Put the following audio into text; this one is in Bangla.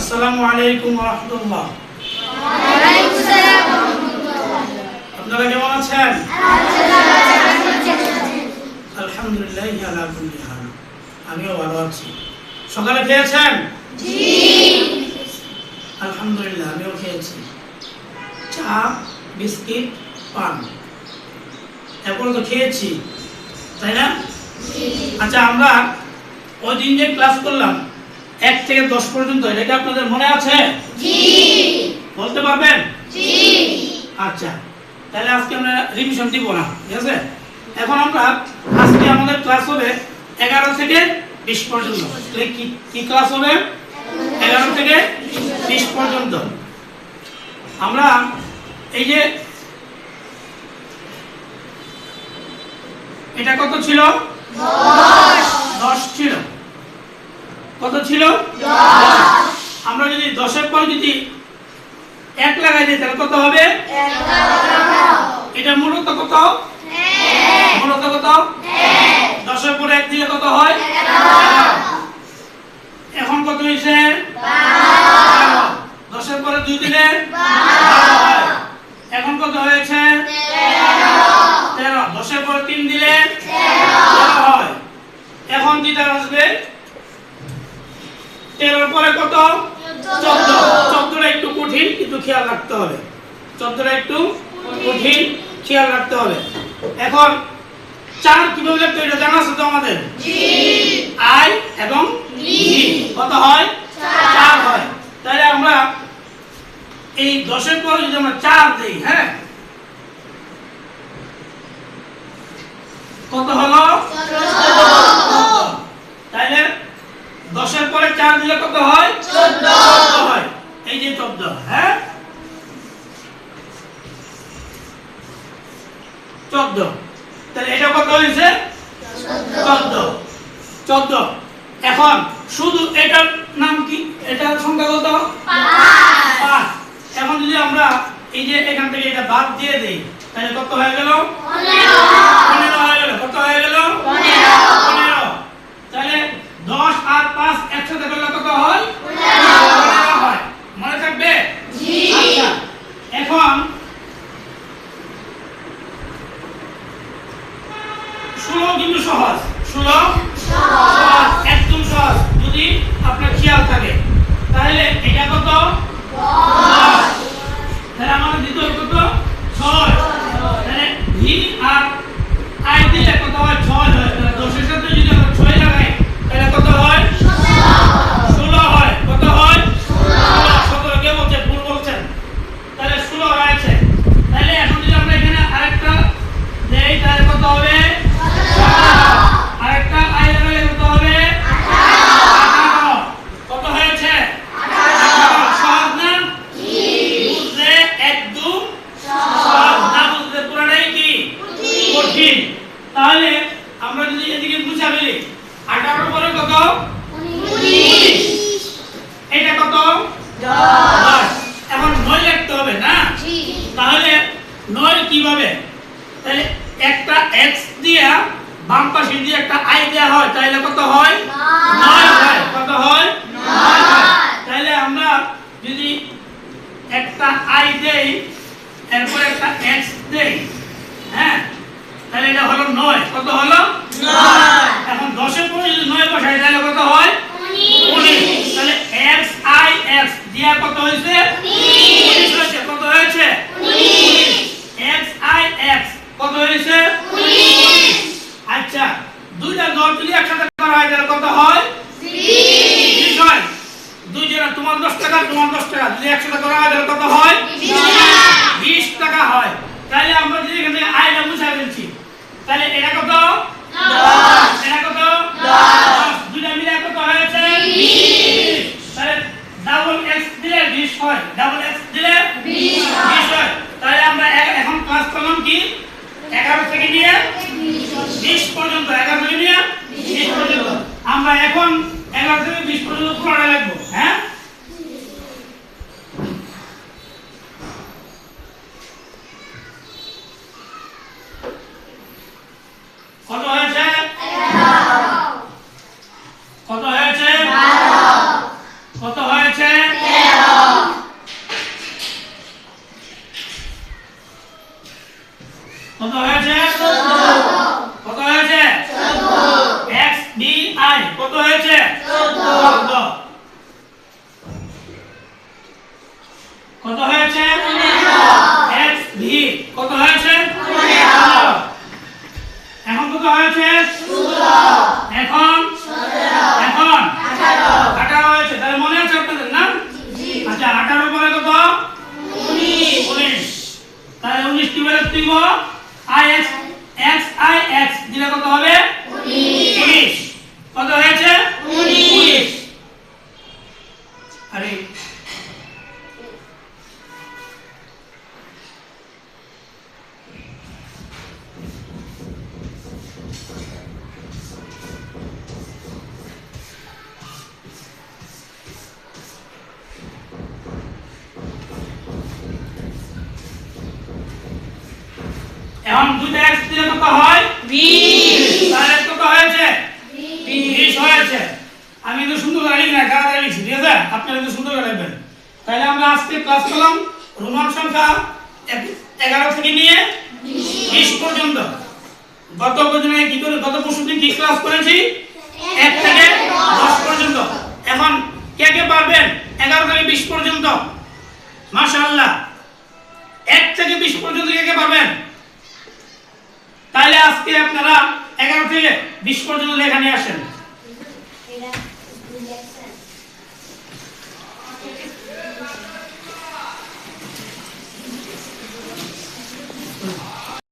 আসসালামু আলাইকুম ওয়া রাহমাতুল্লাহ। ওয়া আলাইকুম আসসালাম ওয়া রাহমাতুল্লাহ। আপনারা কেমন আছেন? আলহামদুলিল্লাহ আলা কুল্লি হাল। আমিও ভালো আছি। সকালে খেয়েছেন? জি। আলহামদুলিল্লাহ আমিও খেয়েছি। চা, বিস্কিট, পান এগুলো তো খেয়েছি, তাই না? আচ্ছা, আমরা ওই দিন যে ক্লাস করলাম 1 থেকে 10 পর্যন্ত, এটা কি আপনাদের মনে আছে? জি। বলতে পারবেন? জি। আচ্ছা, তাহলে আজকে আমরা রিভিশন দিব না, ঠিক আছে? এখন আমরা আজকে আমাদের ক্লাস হবে 11 থেকে 20 পর্যন্ত। তাহলে কি ক্লাস হবে? 11 থেকে 20 পর্যন্ত। আমরা এই যে এটা কত ছিল? 10 ছিল। কত ছিল? 10। আমরা যদি 10 এর পর যদি 1 লাগাই দিই তাহলে কত হবে? 11। এটা মূলত কত? 1। মূলত কত? 1। 10 এর পর 1 দিলে কত হয়? 11। এখন কত হইছে? 12। 10 এর পরে 2 দিলে 12 হয়। এখন কত হয়েছে? 13। 10 এর পরে 3 দিলে 13 হয়। এখন যেটা আসবে 13 এর পরে কত? 14। 14টা একটু কঠিন, কিন্তু খেয়াল রাখতে হবে। 14টা একটু কঠিন, খেয়াল রাখতে হবে। এখন 4 কিভাবে লিখতে হয় এটা জানা আছে তো আমাদের? জি। আই এবং ভি কত হয়? 4 হয়। তাহলে আমরা এই 10 এর পরে যদি আমরা 4 দেই, হ্যাঁ, কত হলো? 14। তাহলে 10 এর পরে 4 দিলে কত হয়? 14 হয়। এই যে 14, হ্যাঁ, 14। তাহলে এটা কত হইছে? 14। 14। এখন শুধু এটার নাম কি? এটার সংখ্যা কত? 5। এখন যদি আমরা এই যে এখান থেকে এটা বাদ দিয়ে দেই তাহলে কত হয়ে গেল? 15 হয়ে গেল। কত হয়ে গেল? 15। তাহলে 10 আর 5 একসাথে করলে কত হয়? 15 হয়। মনে থাকবে? জি। আচ্ছা, এখন 16 কিন্তু সহজ। 16 সহজ, একদম সহজ যদি আপনার খেয়াল থাকে। তাহলে এটা কত? 10। তাহলে আমাদের দিতে হবে কত? 6। তাহলে ভি আর আই দিলে কত হয়? 6 হয়। তাহলে 10 এর সাথে যদি আমরা 6 লাগাই তাহলে কত হয়? 16 হয়। কত হয়? 16। 17 কে বলছে? ভুল বলছেন। তাহলে 16 হয়েছে। তাহলে এখন যদি আমরা এখানে আরেকটা দেই তাহলে কত হবে? 18। আরেকটা আই লাগালে কত হবে? 18। কত হয়েছে? 18। সহজ না? জি। বুঝলে একদম সহজ, না বুঝলে পুরোটাই কি কঠিন। তাহলে আমরা যদি এদিকে বুঝা ফেলি 18 পরে কত? 19। এটা কত? 10। এখন 9 লিখতে হবে না? জি। তাহলে 9 কিভাবে? তাহলে একটা x দিয়া বাম পাশে যদি একটা i দেয়া হয় তাহলে কত হয়? 9 হয়। কত হয়? 9 হয়। তাহলে আমরা যদি একটা i দেই এরপর একটা x দেই, হ্যাঁ, তাহলে এটা হলো 9। কত হলো? 9। এখন 10 এর পরে যদি 9 বসাই তাহলে কত হয়? 19। তাহলে x i x দিয়া কত হইছে? 19 হয়েছে। কত হয়েছে? 19। x i x কত হয়েছে? 19। আচ্ছা, দুইটা দল যদি একসাথে করা হয় তাহলে কত হয়? 20 হয়। দুই জনের তোমার 10 টাকা, তোমার 10 টাকা যদি একসাথে করা হয় তাহলে কত হয়? 20 টাকা হয়। তাহলে আমরা যদি এখানে আইটা মুছে ফেলছি তাহলে এটা কত? 10। এটা কত? 10। দুইটা মিলে কত হয়েছে? 20। তাহলে ডাবল x দিলে 20 হয়। ডাবল x দিলে 20 হয়। তাহলে আমরা এখন ক্লাস করলাম কি? 11 থেকে নিয়ে 20 পর্যন্ত। 11 থেকে নিয়ে 20 পর্যন্ত। আমরা এখন 11 থেকে 20 পর্যন্ত পুরোটা লিখব, হ্যাঁ? কত হয়েছে? 11। কত হয়েছে? 12। কত হয়েছে? কত হয়েছে 15 x v কত হয়েছে 15 এখন কত হয়েছে 16 এখন 17 এখন 18 হয়েছে তাহলে মনে আছে আপনাদের না আচ্ছা 18 পরে কত 19 তাহলে 19 কি বের করব i x i x দিলে কত হবে 19 কত হয়েছে 19 আরে এখন 2 x দিলে কত হয় 20 তাহলে কত হয়েছে 20 হয়েছে আমি তো সুন্দর করে লিখি না কারা লিখছি ঠিক আছে আপনারা তো সুন্দর করে লিখবেন তাহলে আমরা আজকে ক্লাস করলাম রোমান সংখ্যা 11 থেকে নিয়ে 20 পর্যন্ত গত পর্যন্ত কি করে গত পরশুদিন কি ক্লাস করেছি 1 থেকে 10 পর্যন্ত এখন কে কে পারবেন 11 থেকে 20 পর্যন্ত মাশাআল্লাহ 1 থেকে 20 পর্যন্ত কে কে পারবেন তাহলে আজকে আপনারা 11 থেকে 20 পর্যন্ত লেখা নিয়ে আসেন